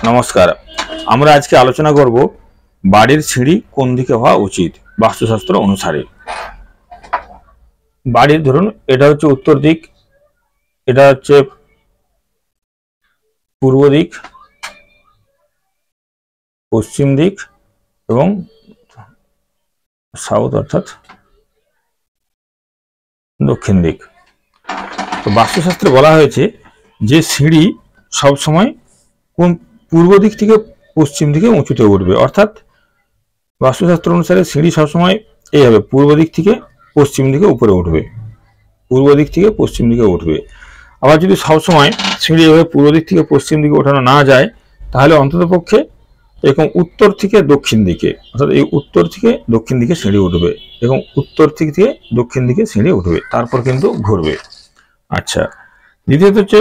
নমস্কার। আমরা আজকে আলোচনা করব বাড়ির সিঁড়ি কোন দিকে হওয়া উচিত বাস্তুশাস্ত্র অনুসারে। বাড়ির ধরুন এটা হচ্ছে উত্তর দিক, এটা হচ্ছে পূর্ব দিক, পশ্চিম দিক এবং সাউথ অর্থাৎ দক্ষিণ দিক। তো বাস্তুশাস্ত্রে বলা হয়েছে যে সিঁড়ি সবসময় কোন পূর্ব দিক থেকে পশ্চিম দিকে উঁচুতে উঠবে, অর্থাৎ বাস্তুশাস্ত্র অনুসারে সিঁড়ি সবসময় এইভাবে পূর্ব দিক থেকে পশ্চিম দিকে উপরে উঠবে, পূর্ব দিক থেকে পশ্চিম দিকে উঠবে। আবার যদি সবসময় সিঁড়ি এভাবে পূর্ব দিক থেকে পশ্চিম দিকে ওঠানো না যায়, তাহলে অন্ততপক্ষে এরকম উত্তর থেকে দক্ষিণ দিকে, অর্থাৎ এই উত্তর থেকে দক্ষিণ দিকে সিঁড়ি উঠবে এবং উত্তর থেকে দক্ষিণ দিকে সিঁড়ি উঠবে, তারপর কিন্তু ঘুরবে। আচ্ছা, দ্বিতীয়ত হচ্ছে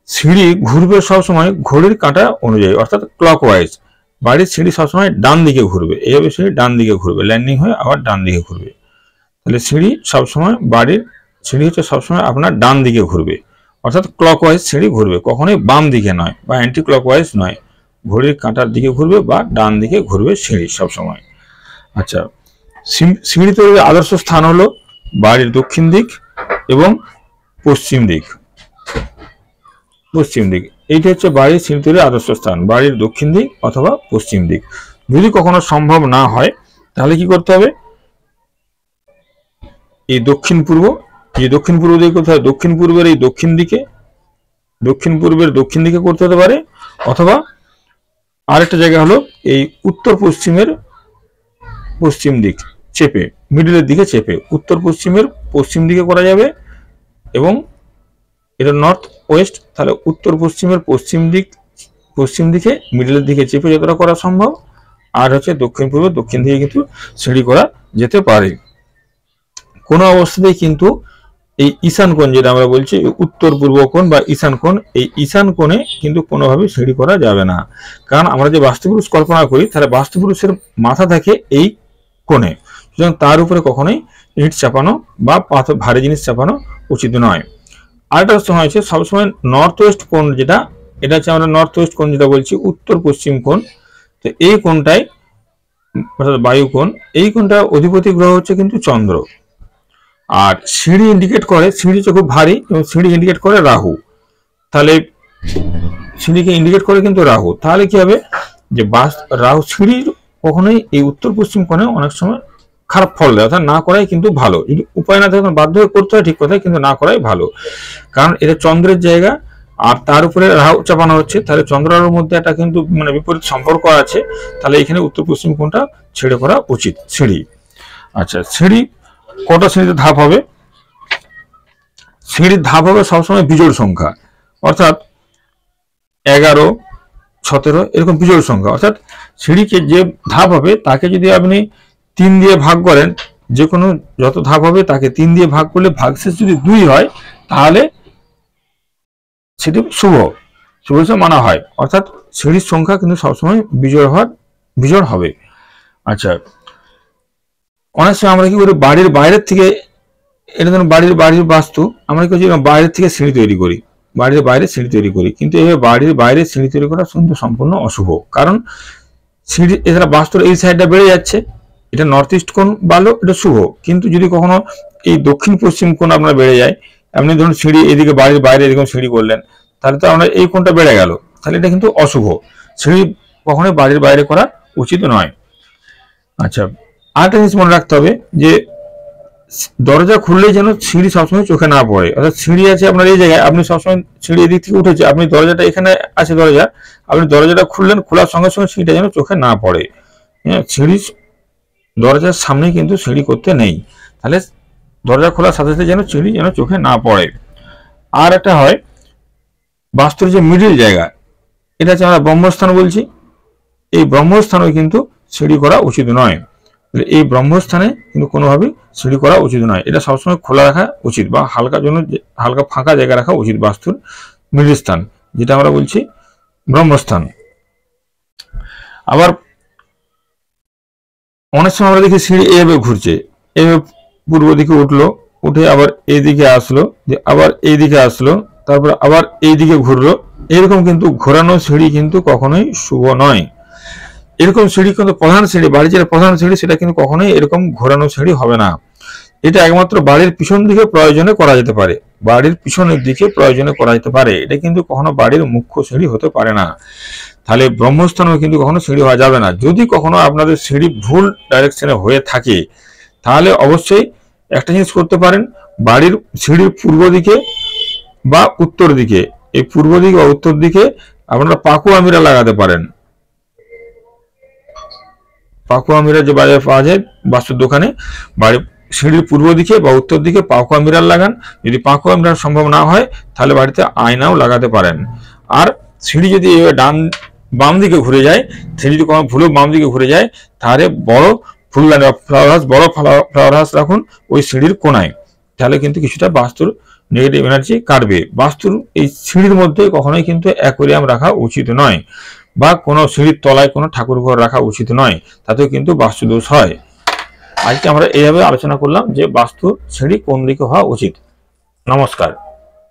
সিঁড়ি ঘুরবে সবসময় ঘড়ির কাঁটা অনুযায়ী, অর্থাৎ ক্লকওয়াইজ। বাড়ির সিঁড়ি সবসময় ডান দিকে ঘুরবে, এইভাবে সিঁড়ি ডান দিকে ঘুরবে, ল্যান্ডিং হয়ে আবার ডান দিকে ঘুরবে। তাহলে সিঁড়ি সবসময় বাড়ির সিঁড়ি হচ্ছে সবসময় আপনার ডান দিকে ঘুরবে, অর্থাৎ ক্লকওয়াইজ সিঁড়ি ঘুরবে, কখনোই বাম দিকে নয় বা অ্যান্টি ক্লকওয়াইজ নয়, ঘড়ির কাঁটার দিকে ঘুরবে বা ডান দিকে ঘুরবে সিঁড়ি সবসময়। আচ্ছা, সিঁড়ি তৈরির আদর্শ স্থান হলো বাড়ির দক্ষিণ দিক এবং পশ্চিম দিক। পশ্চিম দিক এইটা হচ্ছে বাড়ির সিঁড়ি তৈরির আদর্শ স্থান, বাড়ির দক্ষিণ দিক অথবা পশ্চিম দিক। যদি কখনো সম্ভব না হয় তাহলে কি করতে হবে, এই দক্ষিণ পূর্ব দিকে করতে হবে, দক্ষিণ পূর্বের এই দক্ষিণ দিকে, দক্ষিণ পূর্বের দক্ষিণ দিকে করতে হতে পারে, অথবা আরেকটা জায়গা হলো এই উত্তর পশ্চিমের পশ্চিম দিক চেপে, মিডলের দিকে চেপে উত্তর পশ্চিমের পশ্চিম দিকে করা যাবে। এবং এটা নর্থ ওয়েস্ট, তাহলে উত্তর পশ্চিমের পশ্চিম দিকে মিডলের দিকে চেপে যতটা করা সম্ভব। আর হচ্ছে দক্ষিণ পূর্ব দক্ষিণ দিকে কিন্তু সিঁড়ি করা যেতে পারে। কোনো অবস্থাতেই কিন্তু এই ঈশান কোণ, যেটা আমরা বলছি উত্তর পূর্ব কোণ বা ঈশান কোণ, এই ঈশান কোণে কিন্তু কোনোভাবে সিঁড়ি করা যাবে না। কারণ আমরা যে বাস্তুপুরুষ কল্পনা করি, তাহলে বাস্তুপুরুষের মাথা থাকে এই কোণে, সুতরাং তার উপরে কখনোই ইট চাপানো বা পাথর ভারী জিনিস চাপানো উচিত নয়। আরেকটা সময় হচ্ছে সবসময় নর্থ ওয়েস্ট কোণ, যেটা এটা হচ্ছে আমরা নর্থ ওয়েস্ট কোণ যেটা বলছি, উত্তর পশ্চিম কোণ। তো এই কোণটাই অর্থাৎ বায়ু কোণ, এই কোণটা অধিপতি গ্রহ হচ্ছে কিন্তু চন্দ্র। আর সিঁড়ি ইন্ডিকেট করে, সিঁড়ি হচ্ছে খুব ভারী এবং সিঁড়ি ইন্ডিকেট করে রাহু। তাহলে সিঁড়িকে ইন্ডিকেট করে কিন্তু রাহু, তাহলে কি হবে যে রাহু সিঁড়ির কখনোই এই উত্তর পশ্চিম কোণে অনেক সময় খারাপ ফল দেয়, অর্থাৎ না করাই কিন্তু ভালো। যদি উপায় না থাকে বাধ্য হয়ে করতে হয়, ঠিক কথা, কিন্তু না করাই ভালো। কারণ এটা চন্দ্রের জায়গা আর তার উপরে রাহু চাপানো হচ্ছে, তাহলে চন্দ্র রাহুর মধ্যে একটা কিন্তু মানে বিপরীত সম্পর্ক আছে। তাহলে এখানে উত্তর পশ্চিম কোণটা ছেড়ে করা উচিত সিঁড়ি। আচ্ছা, সিঁড়ি কটা সিঁড়িতে ধাপ হবে? সিঁড়ির ধাপ হবে সবসময় বিজোড় সংখ্যা, অর্থাৎ 11, 17 এরকম বিজোড় সংখ্যা। অর্থাৎ সিঁড়িকে যে ধাপ হবে তাকে যদি আপনি 3 দিয়ে ভাগ করেন, যে কোনো যত ধাপ হবে তাকে 3 দিয়ে ভাগ করলে ভাগশেষ যদি 2 হয়, তাহলে সেটি শুভ হিসেবে মানা হয়। অর্থাৎ সিঁড়ির সংখ্যা কিন্তু সবসময় বিজোড় হবে। আচ্ছা, অনেক সময় আমরা কি করি, বাড়ির বাইরের থেকে, এটা ধরুন বাড়ির বাস্তু, আমরা কি করছি বাইরের থেকে সিঁড়ি তৈরি করি, বাড়ির বাইরে সিঁড়ি তৈরি করি, কিন্তু এই বাড়ির বাইরে সিঁড়ি তৈরি করা কিন্তু সম্পূর্ণ অশুভ। কারণ সিঁড়ি এছাড়া বাস্তুর এই সাইডটা বেড়ে যাচ্ছে, এটা নর্থ ইস্ট কোণ বাড়লো, এটা শুভ। কিন্তু যদি কখনো এই দক্ষিণ পশ্চিম কোণ আপনার বেড়ে যায়, আপনি ধরুন সিঁড়ি এদিকে বাড়ির বাইরে এরকম সিঁড়ি করলেন, তাহলে তো আমরা এই কোণটা বেড়ে গেল, তাহলে এটা কিন্তু অশুভ। সিঁড়ি কখনোই বাড়ির বাইরে করা উচিত নয়। আচ্ছা, আরেকটা জিনিস মনে রাখতে হবে যে দরজা খুললেই যেন সিঁড়ি সবসময় চোখে না পড়ে। অর্থাৎ সিঁড়ি আছে আপনার এই জায়গায়, আপনি সবসময় সিঁড়ি এদিক থেকে উঠেছে, আপনি দরজাটা এখানে আছে দরজা, আপনি দরজাটা খুললেন, খোলার সঙ্গে সঙ্গে সিঁড়িটা যেন চোখে না পড়ে। হ্যাঁ, সিঁড়ি দরজার সামনে কিন্তু সিঁড়ি করতে নেই, তাহলে দরজা খোলার সাথে সাথে যেন সিঁড়ি যেন চোখে না পড়ে। আর একটা হয় বাস্তুর যে মিডিল জায়গা, এটা হচ্ছে আমরা ব্রহ্মস্থান বলছি, এই ব্রহ্মস্থানেও কিন্তু সিঁড়ি করা উচিত নয়। এই ব্রহ্মস্থানে কিন্তু কোনোভাবেই সিঁড়ি করা উচিত নয়, এটা সবসময় খোলা রাখা উচিত বা হালকা ফাঁকা জায়গা রাখা উচিত বাস্তুর মিডিল স্থান, যেটা আমরা বলছি ব্রহ্মস্থান। আবার অনেক সময় আমরা দেখি সিঁড়ি এভাবে ঘুরছে, এভাবে পূর্ব দিকে উঠলো, উঠে আবার এইদিকে আসলো, যে আবার এইদিকে আসলো, তারপর আবার এইদিকে ঘুরলো, এরকম কিন্তু ঘোরানো সিঁড়ি কিন্তু কখনোই শুভ নয়। এরকম সিঁড়ি কিন্তু প্রধান সিঁড়ি, বাড়ির যেটা প্রধান সিঁড়ি সেটা কিন্তু কখনোই এরকম ঘোরানো সিঁড়ি হবে না। এটা একমাত্র বাড়ির পিছন দিকে প্রয়োজনে করা যেতে পারে, বাড়ির পিছনের দিকে প্রয়োজনে করা যেতে পারে। এটা কিন্তু কখনো বাড়ির মুখ্য সিঁড়ি হতে পারে না। তাহলে ব্রহ্মস্থানেও কিন্তু কখনো সিঁড়ি হওয়া যাবে না। যদি কখনো আপনাদের সিঁড়ি ভুল ডাইরেকশনে হয়ে থাকে তাহলে অবশ্যই একটা জিনিস করতে পারেন, বাড়ির সিঁড়ির পূর্ব দিকে বা উত্তর দিকে, এই পূর্ব দিকে বা উত্তর দিকে আপনারা পাকুয়া মিরা লাগাতে পারেন। পাকুয়া মিরা যে বাজারে পাওয়া যায় বাস্তুর দোকানে, বাড়ির সিঁড়ির পূর্ব দিকে বা উত্তর দিকে পাকুয়া মিরার লাগান। যদি পাকুয়া মিরার সম্ভব না হয় তাহলে বাড়িতে আয়নাও লাগাতে পারেন। আর সিঁড়ি যদি বাম দিকে ঘুরে যায়, সিঁড়ি যদি কোনো ভুলেও বাম দিকে ঘুরে যায় তাহলে বড় ফুলদানি বা ফ্লাওয়ার হাউস, বড় ফ্লাওয়ার হাউস রাখুন ওই সিঁড়ির কোনায়, তাহলে কিন্তু কিছুটা বাস্তুর নেগেটিভ এনার্জি কাটবে। বাস্তুর এই সিঁড়ির মধ্যে কখনোই কিন্তু অ্যাকোয়ারিয়াম রাখা উচিত নয়, বা কোনো সিঁড়ির তলায় কোনো ঠাকুর ঘর রাখা উচিত নয়, তাতেও কিন্তু বাস্তু দোষ হয়। আজকে আমরা এইভাবে আলোচনা করলাম যে বাস্তুর সিঁড়ি কোন দিকে হওয়া উচিত। নমস্কার।